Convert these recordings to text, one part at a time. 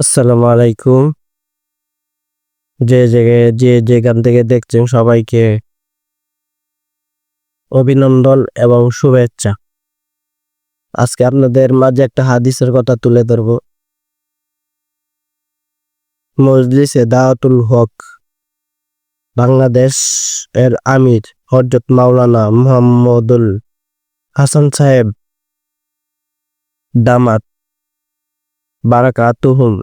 আসসালামু আলাইকুম। যে যেখান থেকে দেখছেন সবাইকে অভিনন্দন এবং শুভেচ্ছা। আজকে আপনাদের মাঝে একটা হাদিসের কথা তুলে ধরব। মজলিসে দাওয়াতুল হক বাংলাদেশ এর আমির হযরত মাওলানা মুহাম্মদুল হাসান সাহেব দামাত বারাকাতুহুম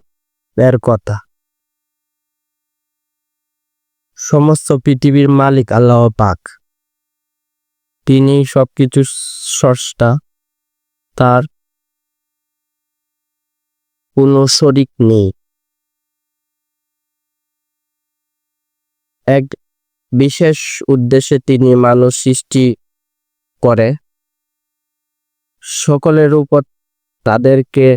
এর কথা। সমস্ত পৃথিবীর মালিক আল্লাহ পাক। তিনি সবকিছুর স্রষ্টা। তার কোনো শরিক নেই। এক বিশেষ উদ্দেশ্যে তিনি মানুষ সৃষ্টি করে সকলের উপর তাদেরকে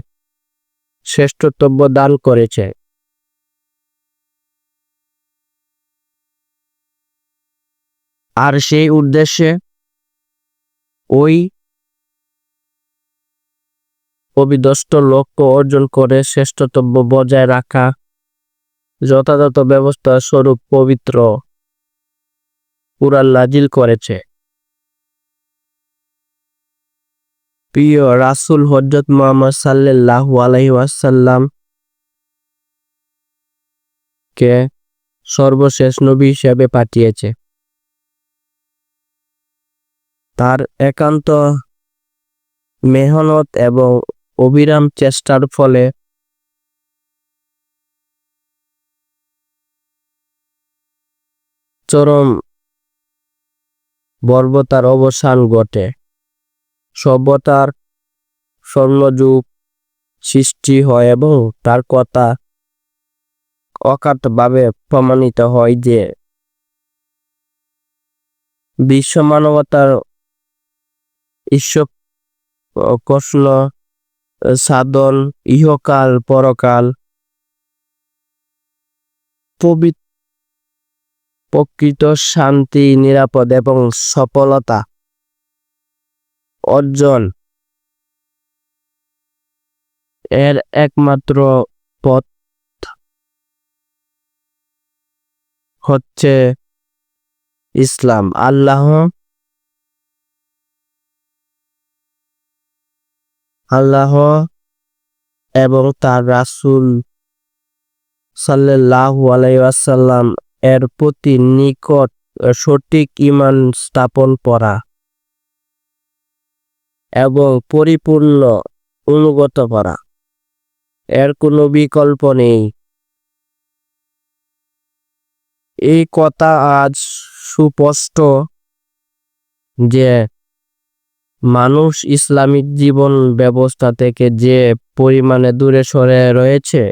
শ্রেষ্ঠত্ব দান করেছে। আর সেই উদ্দেশ্যে ওই অবিদষ্ট লক্ষ্য অর্জন করে শ্রেষ্ঠত্ব বজায় রাখা যথাযথ ব্যবস্থা স্বরূপ পবিত্র কুরআন নাজিল করেছে। প্রিয় রাসূল হযরত মুহাম্মদ সাল্লাল্লাহু আলাইহি ওয়াসাল্লাম কে সর্বশেষ নবী হিসেবে পাঠিয়েছে। তার একান্ত মেহনত এবং অবিরাম চেষ্টার ফলে চরম বর্বরতার অবসান ঘটে। সভ্যতার স্বর্ণযুগ সৃষ্টি হয় এবং তার কথা অকাট্যভাবে প্রমাণিত হয় যে বিশ্ব মানবতার ঈশ্বর কষ্ণ সাধন ইহকাল পরকাল প্রকৃত শান্তি নিরাপদ এবং সফলতা অর্জন এর একমাত্র পথ হচ্ছে ইসলাম। আল্লাহ এবং তার রাসূল সাল্লাল্লাহু আলাইহি ওয়াসাল্লাম এর প্রতি নিকট সঠিক ঈমান স্থাপন করা এবং পরিপূর্ণ অনুগত করা, এর কোনো বিকল্প নেই। এই কথা আজ সুস্পষ্ট যে মানুষ ইসলামিক জীবন ব্যবস্থা থেকে যে পরিমাণে দূরে সরে রয়েছে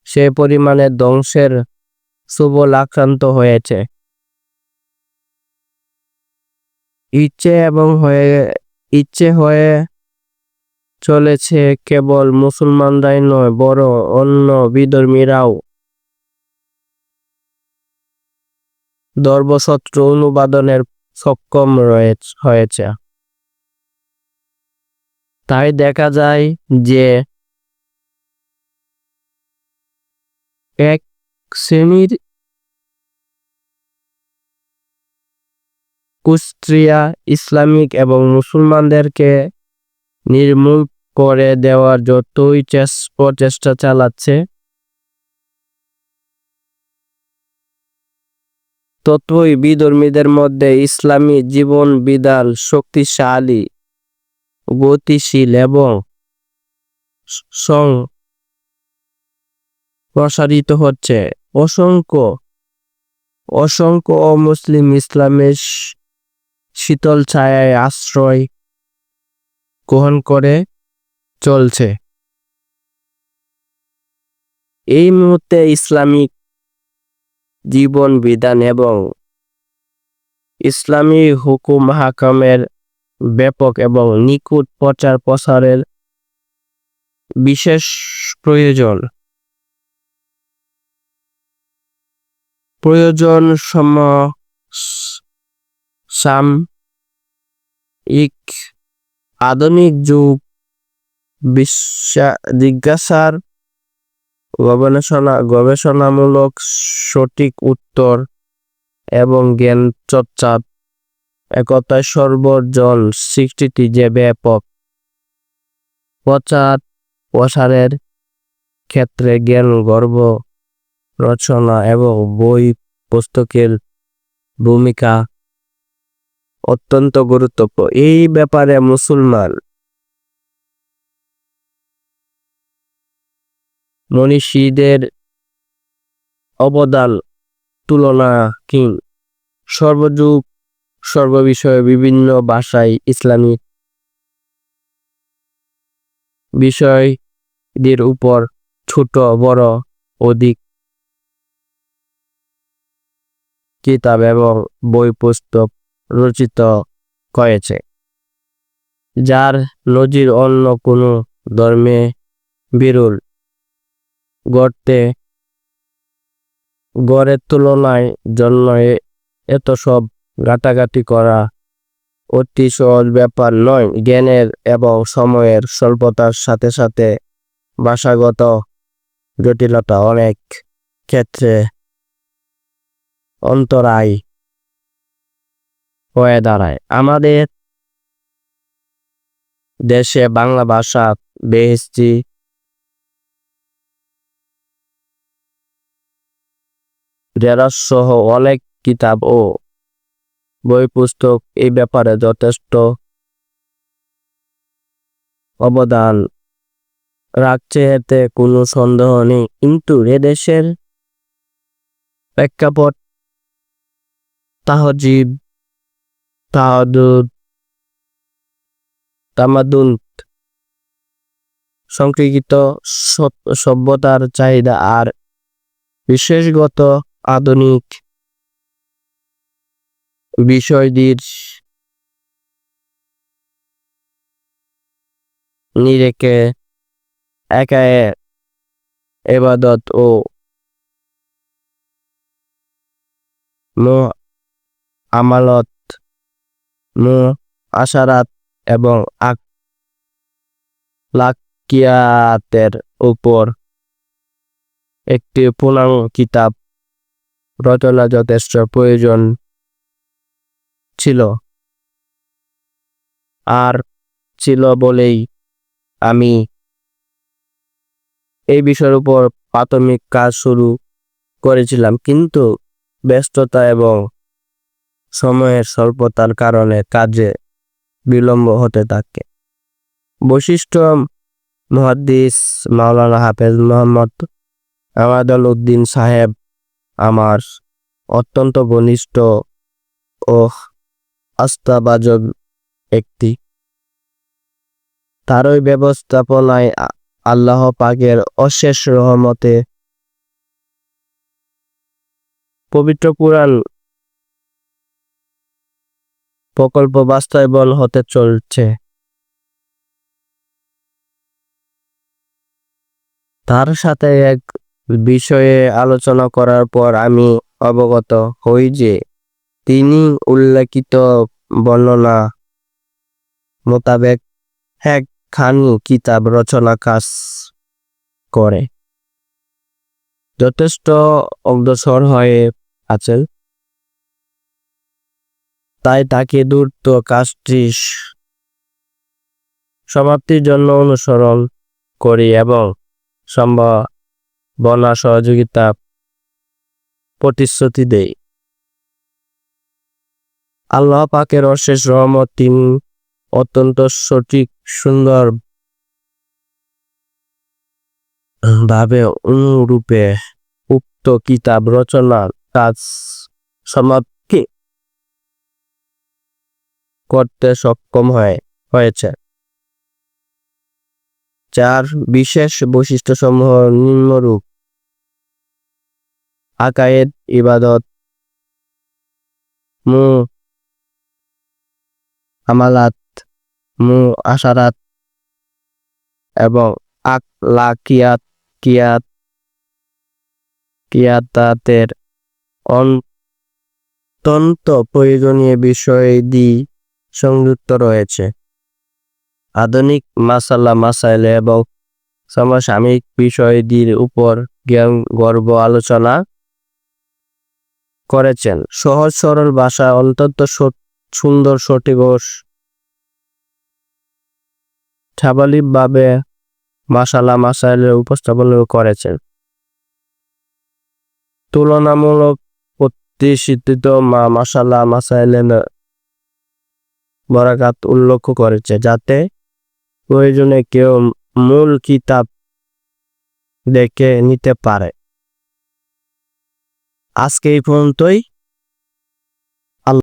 সে পরিমাণে ধ্বংসের সুবল আক্রান্ত হয়েছে। ইচ্ছে হয়ে চলেছে কেবল মুসলমানরাই নয় বরং অন্য বিধর্মীরাও ধর্মসূত্র অনুবাদনের সক্ষম হয়েছে। তাই দেখা যায় যে এক শ্রেণীর কুশ্রিয়া ইসলামিক এবং মুসলমানদেরকে নির্মূল করে দেওয়ার যতই প্রচেষ্টা চালাচ্ছে ততই বিধর্মীদের মধ্যে ইসলামী জীবন বিধান শক্তিশালী গতিশীল এবং প্রসারিত হচ্ছে। অসংখ্য অমুসলিম ইসলামের শীতল ছায়ায় আশ্রয় গ্রহণ করে চলছে। এই মুহূর্তে ইসলামিক জীবন বিধান এবং ইসলামী হুকুম হাকামের ব্যাপক এবং নিখুঁত প্রচার প্রসারের বিশেষ প্রয়োজন সাময়িক আধুনিক যুগ জিজ্ঞাসার গবেষণামূলক সঠিক উত্তর এবং জ্ঞান চর্চা একতায় সর্বজন স্বীকৃতি যে ব্যাপক প্রসারের ক্ষেত্রে জ্ঞান গর্ভ রচনা এবং বই পুস্তকের ভূমিকা অত্যন্ত গুরুত্বপূর্ণ। এই ব্যাপারে মুসলমান মনীষীদের অবদান তুলনাহীন। সর্বযুগ সর্ববিষয়ে বিভিন্ন ভাষায় ইসলামিক বিষয়দের উপর ছোট বড় অধিক কিতাব এবং বই পুস্তক রচিত হয়েছে, যার নজির অন্য কোনো ধর্মে বিরল। গড়ের তুলনায় জন্য এত সব ঘাটাঘাটি করা অতি সহজ ব্যাপার নয়। জ্ঞানের এবং সময়ের স্বল্পতার সাথে সাথে ভাষাগত জটিলতা অনেক ক্ষেত্রে অন্তরায় হয়ে দাঁড়ায়। আমাদের দেশে বাংলা ভাষা বেহেশতি সহ অনেক কিতাব ও বই পুস্তক এই ব্যাপারে যথেষ্ট অবদান রাখছে, এতে কোনো সন্দেহ নেই। কিন্তু এদেশের প্রেক্ষাপট তাহজিব তামাদুন সংকীর্ণ সভ্যতার চাহিদা আর বিশেষগত আধুনিক বিষয়টির নিরেখে একায়ে ইবাদত ও আমালত আশারাত এবং আখলাকিয়াতের উপর একটি পূর্ণাঙ্গ কিতাব রচনা যথেষ্ট প্রয়োজন ছিল বলেই আমি এই বিষয়ের উপর প্রাথমিক কাজ শুরু করেছিলাম, কিন্তু ব্যস্ততা এবং সময়ের স্বল্পতার কারণে কাজে বিলম্ব হতে থাকে। বৈশিষ্ট্য মুহাদ্দিস মাওলানা হাফেজ মোহাম্মদ আমাদুল উদ্দিন সাহেব আমার অত্যন্ত ঘনিষ্ঠ ও আস্থাভাজন ব্যক্তি। তারই ব্যবস্থাপনায় আল্লাহ পাকের অশেষ রহমতে পবিত্র কুরআন প্রকল্প বাস্তবায়ন হতে চলছে। তার সাথে এক বিষয়ে আলোচনা করার পর আমি অবগত হই যে তিনি উল্লেখিত বর্ণনা মোতাবেক এক খানি কিতাব রচনা কাজ করে যথেষ্ট অগ্রসর হয়ে আছেন। তাই তাকে দ্রুত কাজটি সমাপ্তির জন্য অনুসরণ করি এবং সম্ভাবনা সহযোগিতা প্রতিশ্রুতি দেই। আল্লাহ পাকের অশেষ রহমত, তিনি অত্যন্ত সঠিক সুন্দর ভাবে অনুরূপে উক্ত কিতাব রচনার কাজ সমাপ্তি করতে সক্ষম হয়েছে, যার বিশেষ বৈশিষ্ট্যসমূহ নিম্নরূপ: আকায়েদ, ইবাদত, আমালাত, আশারাত এবং আখলাকিয়াতের অত্যন্ত প্রয়োজনীয় বিষয়াদি সংযুক্ত রয়েছে। আধুনিক মাসাইল এবং সমসাময়িক বিষয়টির উপর জ্ঞান গর্ব আলোচনা করেছেন। সহজ সরল ভাষা অত্যন্ত সুন্দর সঠিক ও স্বাভাবিকভাবে মাসাইলের উপস্থাপন করেছেন। তুলনামূলক প্রতিষ্ঠিত মাসাইলের বরাকাত উল্লেখ করেছে, যাতে প্রয়োজনে কেউ মূল কিতাব দেখে নিতে পারে। আজকে এই পর্যন্তই।